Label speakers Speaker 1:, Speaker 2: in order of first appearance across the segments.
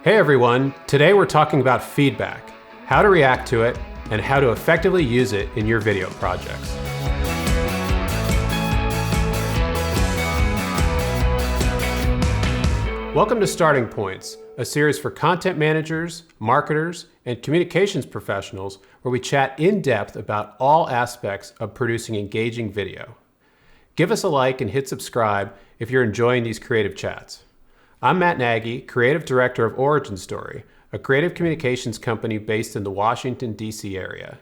Speaker 1: Hey everyone, today we're talking about feedback, how to react to it, and how to effectively use it in your video projects. Welcome to Starting Points, a series for content managers, marketers, and communications professionals where we chat in depth about all aspects of producing engaging video. Give us a like and hit subscribe if you're enjoying these creative chats. I'm Matt Nagy, Creative Director of Origin Story, a creative communications company based in the Washington, D.C. area.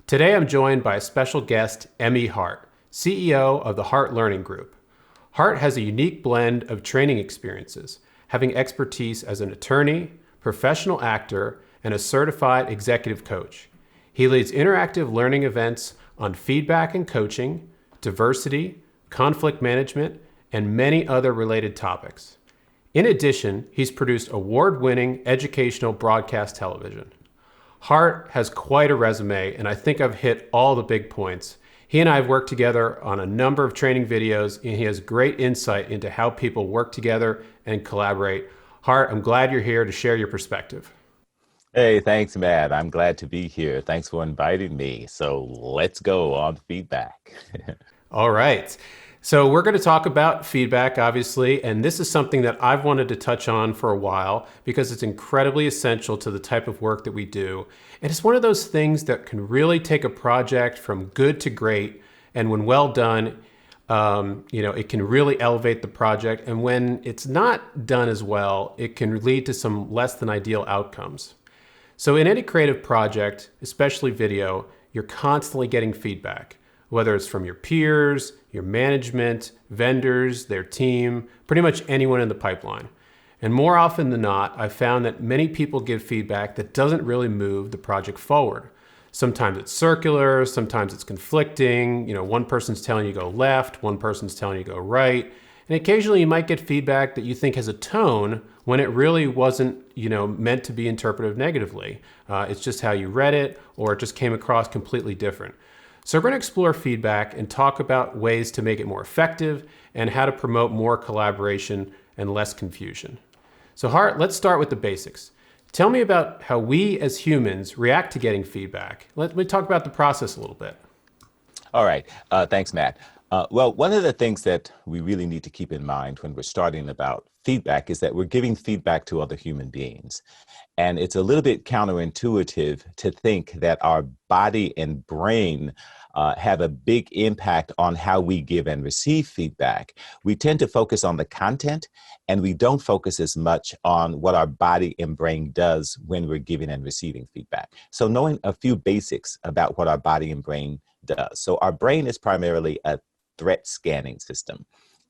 Speaker 1: Today I'm joined by a special guest, Hart, CEO of the Hart Learning Group. Hart has a unique blend of training experiences, having expertise as an attorney, professional actor, and a certified executive coach. He leads interactive learning events on feedback and coaching, diversity, conflict management, and many other related topics. In addition, he's produced award-winning educational broadcast television. Hart has quite a resume, and I think I've hit all the big points. He and I have worked together on a number of training videos, and he has great insight into how people work together and collaborate. Hart, I'm glad you're here to share your perspective.
Speaker 2: Hey, thanks, Matt. I'm glad to be here. Thanks for inviting me. So let's go on feedback.
Speaker 1: All right. So we're going to talk about feedback, obviously, and this is something that I've wanted to touch on for a while because it's incredibly essential to the type of work that we do. And it's one of those things that can really take a project from good to great, and when well done, it can really elevate the project. And when it's not done as well, it can lead to some less than ideal outcomes. So in any creative project, especially video, you're constantly getting feedback, whether it's from your peers, your management, vendors, their team, pretty much anyone in the pipeline. And more often than not, I've found that many people give feedback that doesn't really move the project forward. Sometimes it's circular, sometimes it's conflicting. One person's telling you go left, one person's telling you go right. And occasionally you might get feedback that you think has a tone when it really wasn't, meant to be interpreted negatively. It's just how you read it, or it just came across completely different. So we're going to explore feedback and talk about ways to make it more effective and how to promote more collaboration and less confusion. So Hart, let's start with the basics. Tell me about how we as humans react to getting feedback. Let me talk about the process a little bit.
Speaker 2: All right. Thanks, Matt. Well, one of the things that we really need to keep in mind when we're starting about feedback is that we're giving feedback to other human beings. And it's a little bit counterintuitive to think that our body and brain have a big impact on how we give and receive feedback. We tend to focus on the content, and we don't focus as much on what our body and brain does when we're giving and receiving feedback. So knowing a few basics about what our body and brain does. So our brain is primarily a threat scanning system,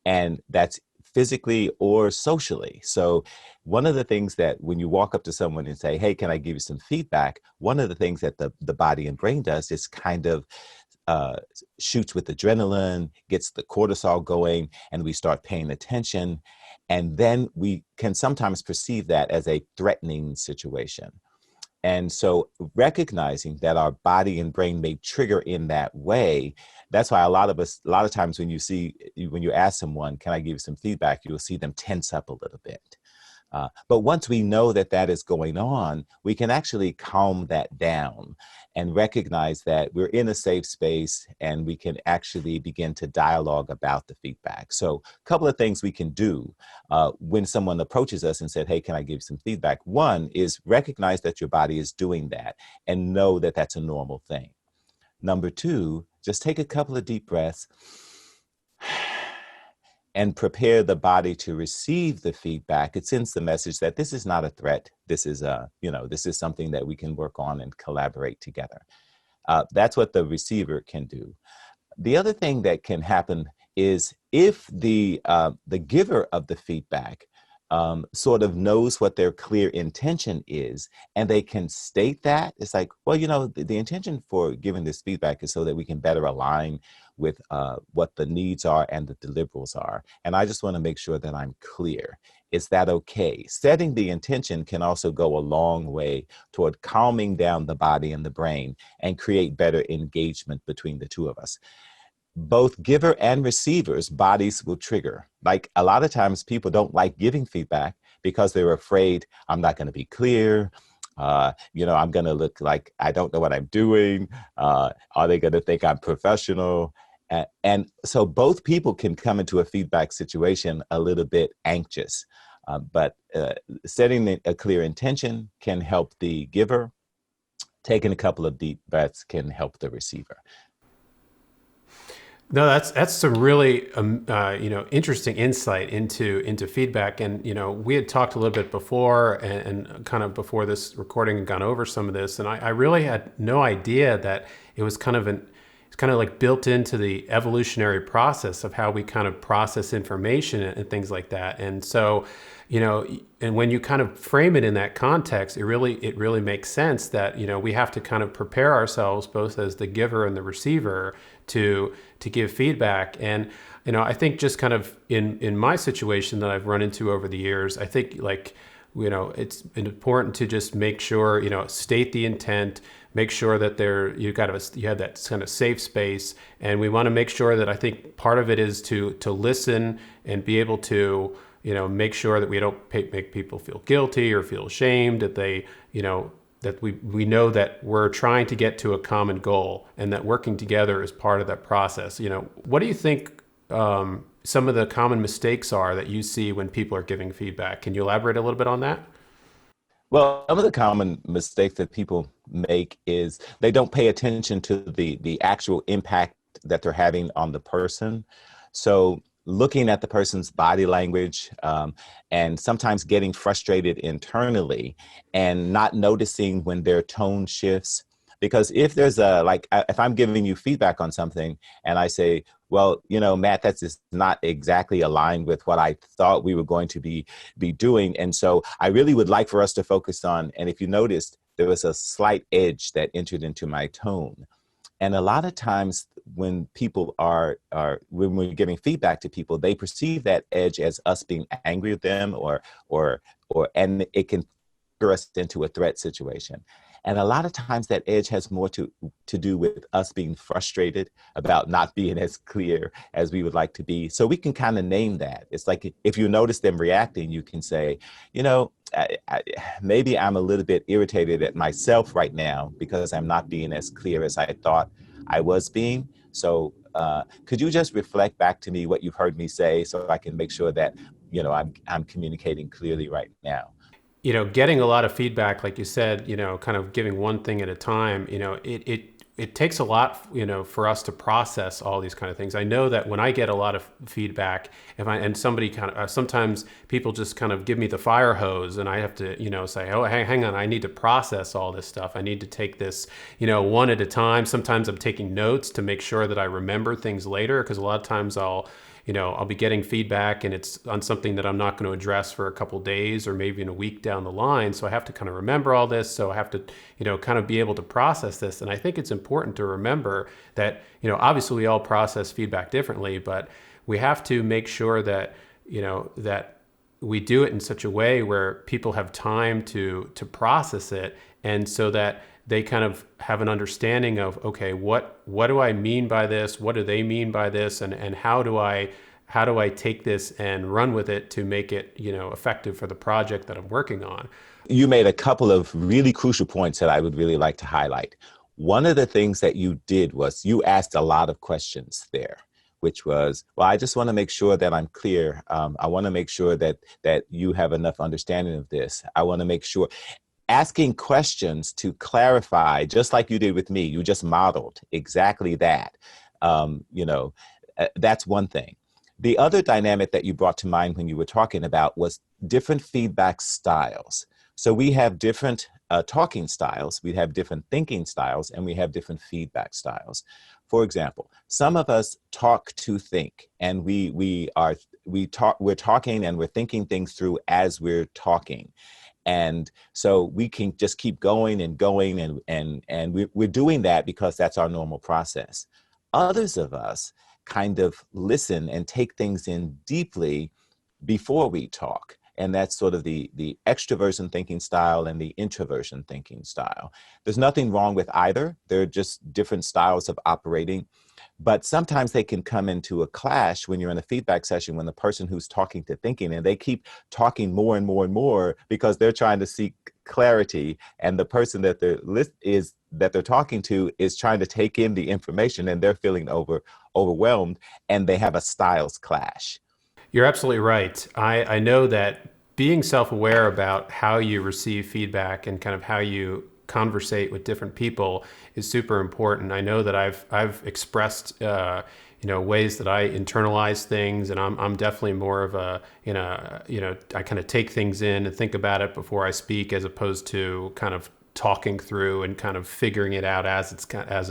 Speaker 2: and that's physically or socially. So one of the things that when you walk up to someone and say, hey, can I give you some feedback? One of the things that the body and brain does is kind of shoots with adrenaline, gets the cortisol going, and we start paying attention. And then we can sometimes perceive that as a threatening situation. And so recognizing that our body and brain may trigger in that way, that's why a lot of times when you ask someone, can I give you some feedback, you'll see them tense up a little bit. But once we know that that is going on, we can actually calm that down and recognize that we're in a safe space and we can actually begin to dialogue about the feedback. So a couple of things we can do when someone approaches us and said, hey, can I give you some feedback? One is recognize that your body is doing that and know that that's a normal thing. Number two, just take a couple of deep breaths and prepare the body to receive the feedback. It sends the message that this is not a threat. This is this is something that we can work on and collaborate together. That's what the receiver can do. The other thing that can happen is if the giver of the feedback sort of knows what their clear intention is, and they can state that, it's like, well, the intention for giving this feedback is so that we can better align with what the needs are and the deliverables are. And I just want to make sure that I'm clear. Is that okay? Setting the intention can also go a long way toward calming down the body and the brain and create better engagement between the two of us. Both giver and receivers' bodies will trigger. Like a lot of times people don't like giving feedback because they're afraid I'm not going to be clear. I'm going to look like I don't know what I'm doing. Are they going to think I'm professional? And so both people can come into a feedback situation a little bit anxious, but setting a clear intention can help the giver. Taking a couple of deep breaths can help the receiver.
Speaker 1: No, that's some really interesting insight into feedback. And we had talked a little bit before, and kind of before this recording and gone over some of this, and I really had no idea that it was it's kind of like built into the evolutionary process of how we kind of process information and things like that. And so, and when you kind of frame it in that context, it really makes sense that we have to kind of prepare ourselves both as the giver and the receiver to give feedback. And I think just kind of in my situation that I've run into over the years, I think it's important to just make sure state the intent, make sure that you have that kind of safe space, and we want to make sure that I think part of it is to listen and be able to make sure that we don't make people feel guilty or feel ashamed, that they that we know that we're trying to get to a common goal and that working together is part of that process. What do you think some of the common mistakes are that you see when people are giving feedback? Can you elaborate a little bit on that?
Speaker 2: Well, some of the common mistakes that people make is they don't pay attention to the actual impact that they're having on the person. So looking at the person's body language, and sometimes getting frustrated internally and not noticing when their tone shifts. Because if there's if I'm giving you feedback on something and I say, well, Matt, that's just not exactly aligned with what I thought we were going to be doing. And so I really would like for us to focus on, and if you noticed, there was a slight edge that entered into my tone. And a lot of times when people when we're giving feedback to people, they perceive that edge as us being angry with them and it can trigger us into a threat situation. And a lot of times that edge has more to do with us being frustrated about not being as clear as we would like to be. So we can kind of name that. It's like if you notice them reacting, you can say, maybe I'm a little bit irritated at myself right now because I'm not being as clear as I thought I was being. So could you just reflect back to me what you've heard me say so I can make sure that, I'm communicating clearly right now?
Speaker 1: Getting a lot of feedback, like you said, kind of giving one thing at a time, it takes a lot, for us to process all these kind of things. I know that when I get a lot of feedback, and somebody kind of, sometimes people just kind of give me the fire hose and I have to, say, oh, hang on, I need to process all this stuff. I need to take this, one at a time. Sometimes I'm taking notes to make sure that I remember things later, because a lot of times I'll be getting feedback and it's on something that I'm not going to address for a couple of days or maybe in a week down the line. So I have to kind of remember all this. So I have to, kind of be able to process this. And I think it's important to remember that, obviously we all process feedback differently, but we have to make sure that, that we do it in such a way where people have time to process it. And so that they kind of have an understanding of, okay, what do I mean by this? What do they mean by this? And how do I take this and run with it to make it, effective for the project that I'm working on?
Speaker 2: You made a couple of really crucial points that I would really like to highlight. One of the things that you did was you asked a lot of questions there, which was, well, I just want to make sure that I'm clear. I want to make sure that you have enough understanding of this. I want to make sure. Asking questions to clarify, just like you did with me, you just modeled exactly that. That's one thing. The other dynamic that you brought to mind when you were talking about was different feedback styles. So we have different talking styles, we have different thinking styles, and we have different feedback styles. For example, some of us talk to think, and we're talking and we're thinking things through as we're talking. And so we can just keep going and going, and we're doing that because that's our normal process. Others of us kind of listen and take things in deeply before we talk. And that's sort of the extroversion thinking style and the introversion thinking style. There's nothing wrong with either. They're just different styles of operating. But sometimes they can come into a clash when you're in a feedback session, when the person who's talking to thinking, and they keep talking more and more and more because they're trying to seek clarity, and the person that they're talking to is trying to take in the information, and they're feeling overwhelmed, and they have a styles clash.
Speaker 1: You're absolutely right. I know that being self-aware about how you receive feedback and kind of how you conversate with different people is super important. I know that I've expressed ways that I internalize things, and I'm definitely more of a I kind of take things in and think about it before I speak, as opposed to kind of talking through and kind of figuring it out as it's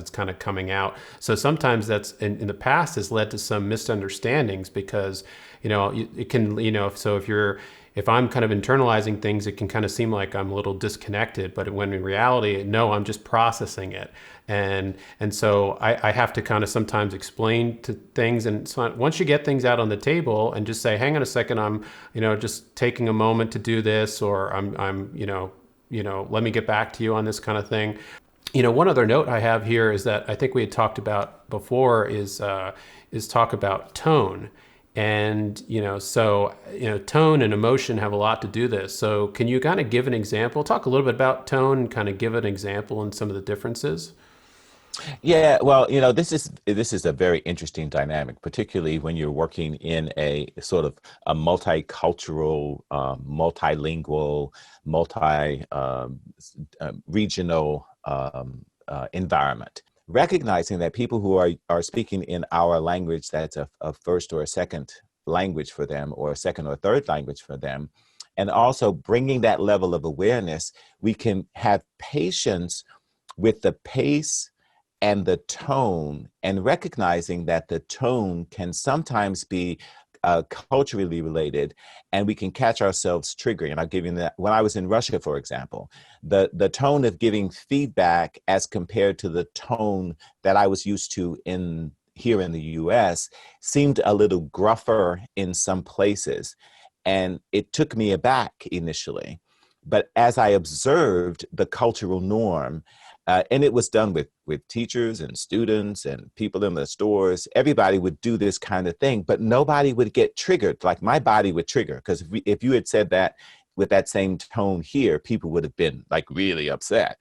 Speaker 1: kind of coming out. So sometimes that's in the past has led to some misunderstandings, because it can, so if I'm kind of internalizing things, it can kind of seem like I'm a little disconnected, but when in reality, no, I'm just processing it. And so I have to kind of sometimes explain to things. And so once you get things out on the table and just say, hang on a second, I'm, just taking a moment to do this, or I'm let me get back to you on this kind of thing. One other note I have here is that I think we had talked about before is talk about tone. And, tone and emotion have a lot to do this. So can you kind of give an example, talk a little bit about tone and kind of give an example and some of the differences?
Speaker 2: Yeah, well, this is a very interesting dynamic, particularly when you're working in a sort of a multicultural, multilingual, multi regional environment. Recognizing that people who are speaking in our language, that's a first or a second language for them, or a second or third language for them, and also bringing that level of awareness, we can have patience with the pace and the tone, and recognizing that the tone can sometimes be culturally related, and we can catch ourselves triggering. And I'll give you that. When I was in Russia, for example, the tone of giving feedback as compared to the tone that I was used to here in the US seemed a little gruffer in some places. And it took me aback initially. But as I observed the cultural norm, and it was done with teachers and students and people in the stores. Everybody would do this kind of thing, but nobody would get triggered. Like my body would trigger, because if you had said that with that same tone here, people would have been like really upset.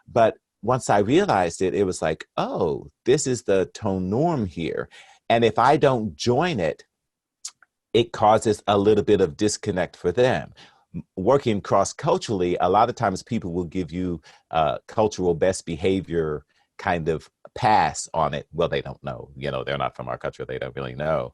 Speaker 2: But once I realized it, it was like, oh, this is the tone norm here. And if I don't join it, it causes a little bit of disconnect for them. Working cross-culturally, a lot of times people will give you cultural best behavior kind of pass on it. Well, they don't know, they're not from our culture, they don't really know.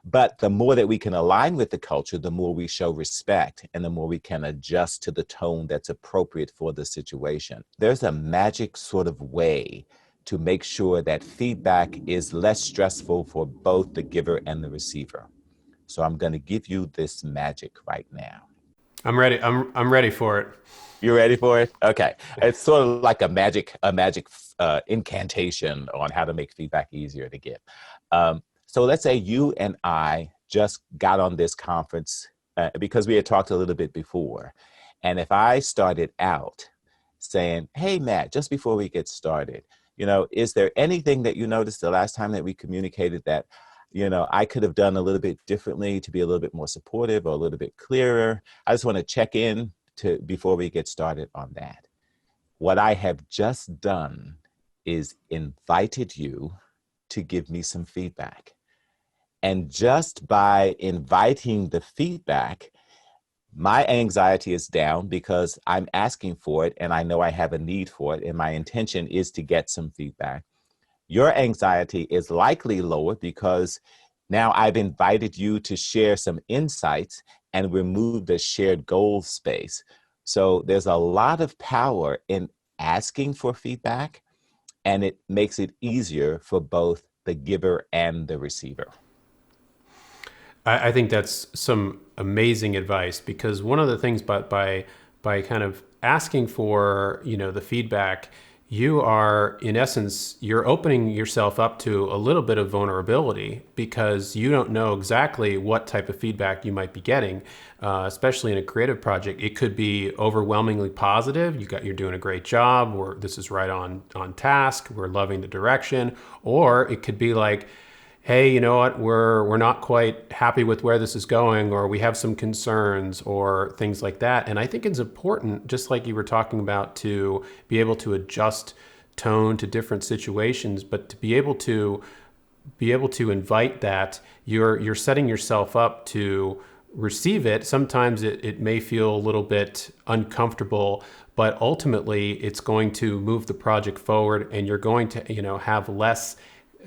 Speaker 2: But the more that we can align with the culture, the more we show respect, and the more we can adjust to the tone that's appropriate for the situation. There's a magic sort of way to make sure that feedback is less stressful for both the giver and the receiver. So I'm going to give you this magic right now.
Speaker 1: I'm ready. I'm ready for it.
Speaker 2: You ready for it? Okay. It's sort of like a magic incantation on how to make feedback easier to give. So let's say you and I just got on this conference because we had talked a little bit before. And if I started out saying, hey, Matt, just before we get started, is there anything that you noticed the last time that we communicated that I could have done a little bit differently to be a little bit more supportive or a little bit clearer? I just want to check in before we get started on that. What I have just done is invited you to give me some feedback. And just by inviting the feedback, my anxiety is down because I'm asking for it and I know I have a need for it, and my intention is to get some feedback. Your anxiety is likely lower because now I've invited you to share some insights and remove the shared goal space. So there's a lot of power in asking for feedback, and it makes it easier for both the giver and the receiver.
Speaker 1: I think that's some amazing advice, because one of the things by kind of asking for the feedback, you are, in essence, you're opening yourself up to a little bit of vulnerability because you don't know exactly what type of feedback you might be getting, especially in a creative project. It could be overwhelmingly positive. You're doing a great job, or this is right on task. We're loving the direction. Or it could be like, hey, you know what, we're not quite happy with where this is going, or we have some concerns, or things like that. And I think it's important, just like you were talking about, to be able to adjust tone to different situations, but to be able to invite that, you're setting yourself up to receive it. Sometimes it may feel a little bit uncomfortable, but ultimately it's going to move the project forward, and you're going to, have less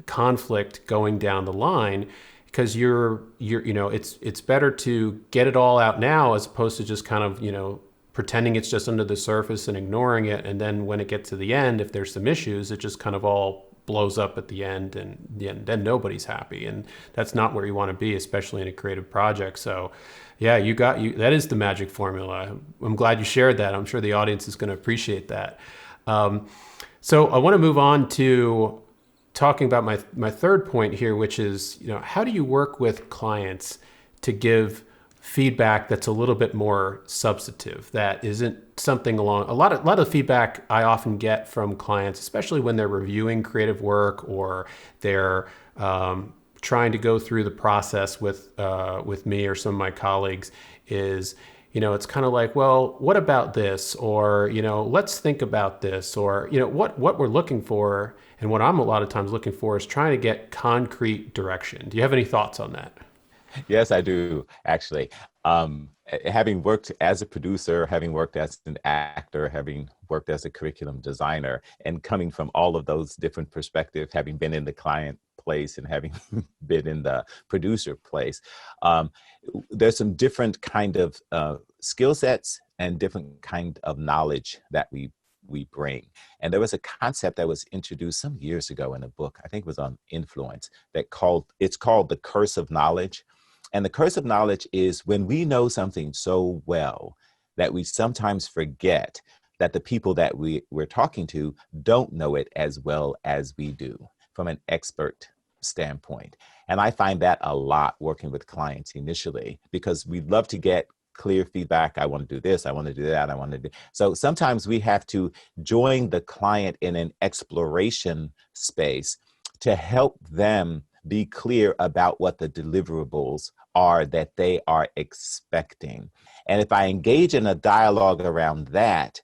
Speaker 1: conflict going down the line, because it's better to get it all out now as opposed to just kind of, pretending it's just under the surface and ignoring it. And then when it gets to the end, if there's some issues, it just kind of all blows up at the end, and then nobody's happy. And that's not where you want to be, especially in a creative project. So yeah, that is the magic formula. I'm glad you shared that. I'm sure the audience is going to appreciate that. So I want to move on to talking about my third point here, which is, how do you work with clients to give feedback that's a little bit more substantive, that isn't something along a lot of feedback I often get from clients, especially when they're reviewing creative work, or they're trying to go through the process with me or some of my colleagues, is, it's kind of like, well, what about this? Or, let's think about this. Or, what we're looking for, and what I'm a lot of times looking for, is trying to get concrete direction. Do you have any thoughts on that?
Speaker 2: Yes, I do, actually. Having worked as a producer, having worked as an actor, having worked as a curriculum designer, and coming from all of those different perspectives, having been in the client place and having been in the producer place, there's some different kind of skill sets and different kind of knowledge that we bring. And there was a concept that was introduced some years ago in a book, I think it was on influence, it's called the curse of knowledge. And the curse of knowledge is when we know something so well that we sometimes forget that the people that we're talking to don't know it as well as we do from an expert standpoint. And I find that a lot working with clients initially, because we love to get clear feedback. I want to do this, I want to do that, I want to do. So sometimes we have to join the client in an exploration space to help them be clear about what the deliverables are that they are expecting. And if I engage in a dialogue around that,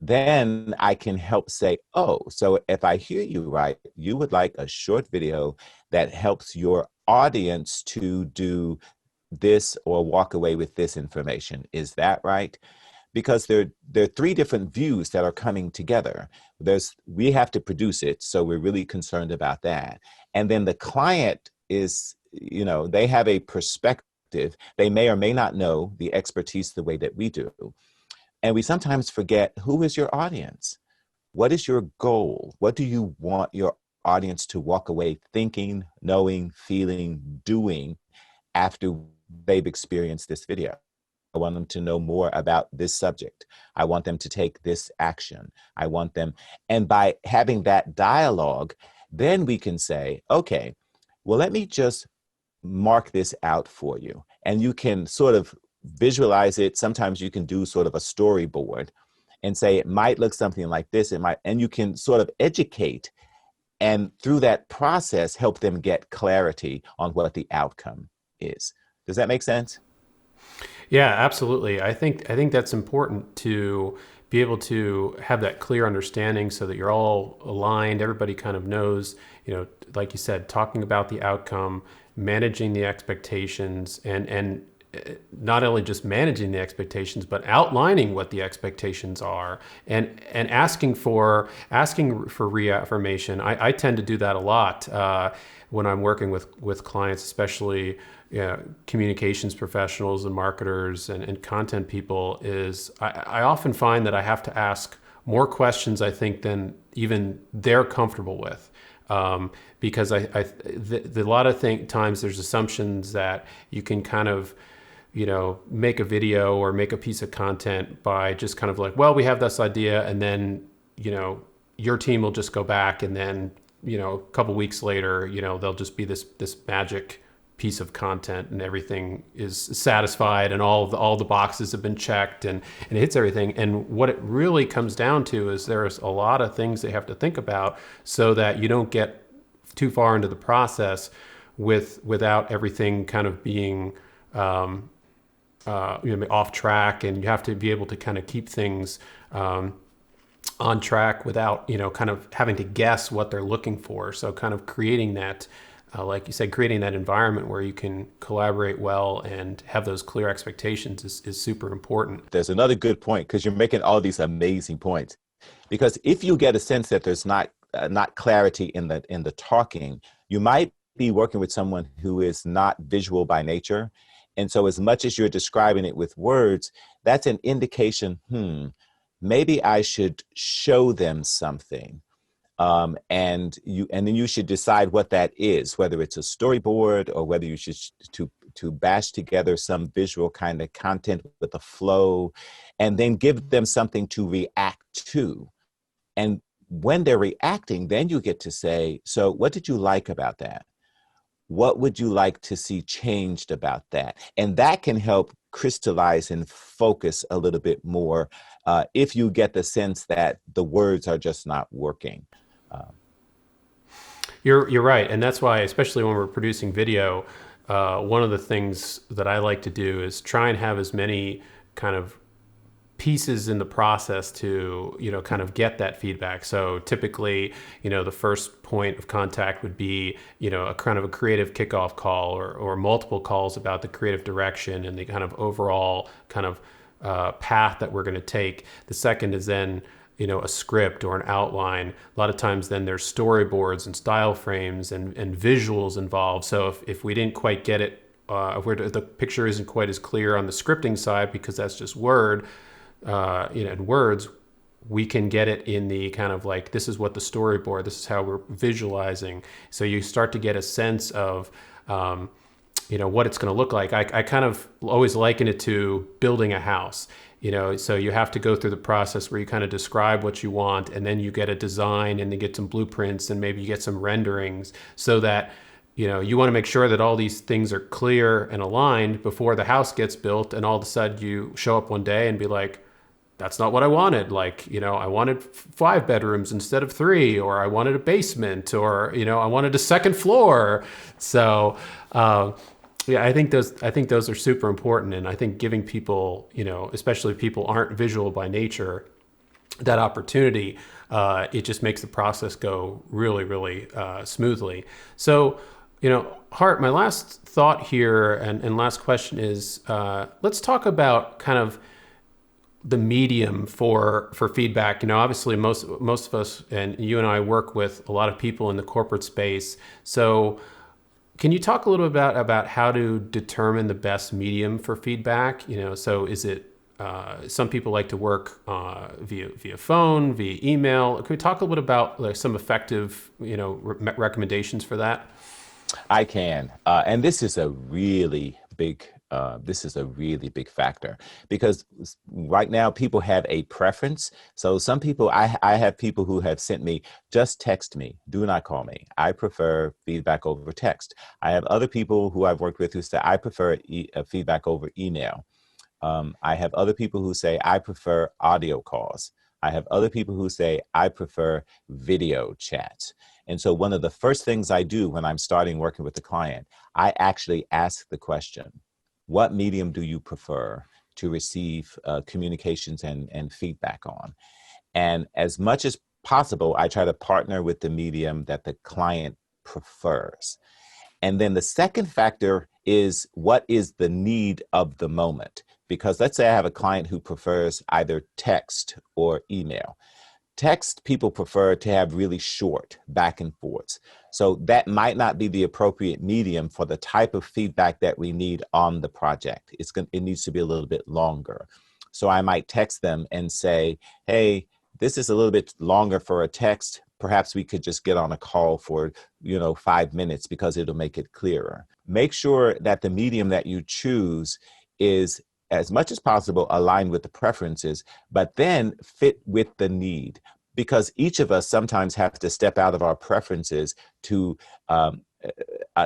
Speaker 2: then I can help say, oh, so if I hear you right, you would like a short video that helps your audience to do this or walk away with this information. Is that right? Because there are three different views that are coming together. We have to produce it, so we're really concerned about that. And then the client is, they have a perspective. They may or may not know the expertise the way that we do. And we sometimes forget, who is your audience? What is your goal? What do you want your audience to walk away thinking, knowing, feeling, doing after they've experienced this video? I want them to know more about this subject. I want them to take this action. I want them, and by having that dialogue, then we can say, okay, well, let me just mark this out for you. And you can sort of visualize it. Sometimes you can do sort of a storyboard and say, it might look something like this. It might, and you can sort of educate, and through that process, help them get clarity on what the outcome is. Does that make sense?
Speaker 1: Yeah, absolutely. I think that's important, to be able to have that clear understanding so that you're all aligned. Everybody kind of knows, like you said, talking about the outcome, managing the expectations, and not only just managing the expectations, but outlining what the expectations are, and asking for reaffirmation. I tend to do that a lot when I'm working with clients, especially communications professionals and marketers and content people. Is I often find that I have to ask more questions, I think, than even they're comfortable with. Because a lot of times there's assumptions that you can kind of, make a video or make a piece of content by just kind of like, well, we have this idea, and then, your team will just go back and then, a couple weeks later, they'll just be this magic piece of content and everything is satisfied and all the boxes have been checked and it hits everything. And what it really comes down to is there's a lot of things they have to think about so that you don't get too far into the process without everything kind of being off track, and you have to be able to kind of keep things on track without kind of having to guess what they're looking for. So kind of creating that, like you said, creating that environment where you can collaborate well and have those clear expectations is super important.
Speaker 2: There's another good point, because you're making all these amazing points. Because if you get a sense that there's not clarity in the talking, you might be working with someone who is not visual by nature. And so as much as you're describing it with words, that's an indication, maybe I should show them something. And then you should decide what that is, whether it's a storyboard or whether you should to bash together some visual kind of content with a flow, and then give them something to react to. And when they're reacting, then you get to say, so what did you like about that? What would you like to see changed about that? And that can help crystallize and focus a little bit more if you get the sense that the words are just not working.
Speaker 1: You're right, and that's why, especially when we're producing video, one of the things that I like to do is try and have as many kind of pieces in the process to kind of get that feedback. So typically, the first point of contact would be a kind of a creative kickoff call or multiple calls about the creative direction and the kind of overall kind of path that we're going to take. The second is then a script or an outline. A lot of times then there's storyboards and style frames and visuals involved. So if we didn't quite get it, if the picture isn't quite as clear on the scripting side because that's just word, in words, we can get it in the kind of like, this is what the storyboard, this is how we're visualizing. So you start to get a sense of, what it's going to look like. I kind of always liken it to building a house. So you have to go through the process where you kind of describe what you want, and then you get a design and you get some blueprints and maybe you get some renderings so that, you want to make sure that all these things are clear and aligned before the house gets built. And all of a sudden you show up one day and be like, that's not what I wanted. Like, I wanted 5 bedrooms instead of 3, or I wanted a basement, or, I wanted a second floor. So, yeah, I think those are super important. And I think giving people, especially if people aren't visual by nature, that opportunity, it just makes the process go really, really smoothly. So, Hart, my last thought here and last question is, let's talk about kind of the medium for feedback. Obviously most of us, and you and I, work with a lot of people in the corporate space. So can you talk a little bit about how to determine the best medium for feedback? So is it, some people like to work via phone, via email. Can we talk a little bit about like some effective, recommendations for that?
Speaker 2: I can, and this is a really big factor, because right now people have a preference. So some people, I have people who have sent me, just text me, do not call me. I prefer feedback over text. I have other people who I've worked with who say, I prefer feedback over email. I have other people who say, I prefer audio calls. I have other people who say, I prefer video chats. And so one of the first things I do when I'm starting working with the client, I actually ask the question, what medium do you prefer to receive communications and feedback on? And as much as possible, I try to partner with the medium that the client prefers. And then the second factor is, what is the need of the moment? Because let's say I have a client who prefers either text or email. Text, people prefer to have really short back and forths. So that might not be the appropriate medium for the type of feedback that we need on the project. It needs to be a little bit longer. So I might text them and say, hey, this is a little bit longer for a text. Perhaps we could just get on a call for, 5 minutes, because it'll make it clearer. Make sure that the medium that you choose is, as much as possible, aligned with the preferences, but then fit with the need. because each of us sometimes have to step out of our preferences to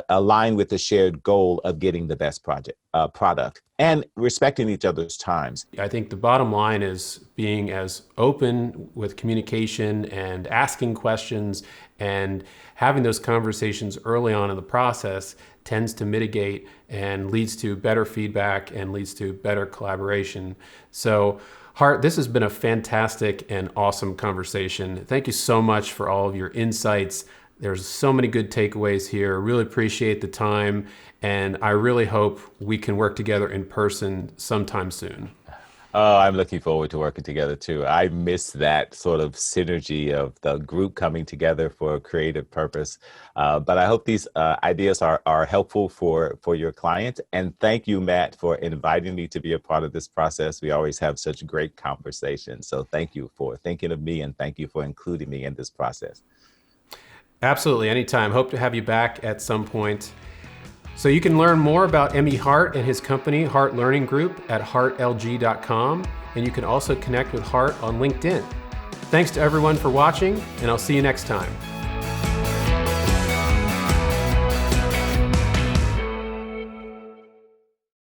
Speaker 2: align with the shared goal of getting the best product and respecting each other's times.
Speaker 1: I think the bottom line is being as open with communication and asking questions and having those conversations early on in the process tends to mitigate and leads to better feedback and leads to better collaboration. So Hart, this has been a fantastic and awesome conversation. Thank you so much for all of your insights. There's so many good takeaways here. Really appreciate the time, and I really hope we can work together in person sometime soon.
Speaker 2: Oh, I'm looking forward to working together too. I miss that sort of synergy of the group coming together for a creative purpose. But I hope these ideas are helpful for your client. And thank you, Matt, for inviting me to be a part of this process. We always have such great conversations. So thank you for thinking of me, and thank you for including me in this process.
Speaker 1: Absolutely, anytime. Hope to have you back at some point. So you can learn more about Emmy Hart and his company, Hart Learning Group, at hartlg.com. And you can also connect with Hart on LinkedIn. Thanks to everyone for watching, and I'll see you next time.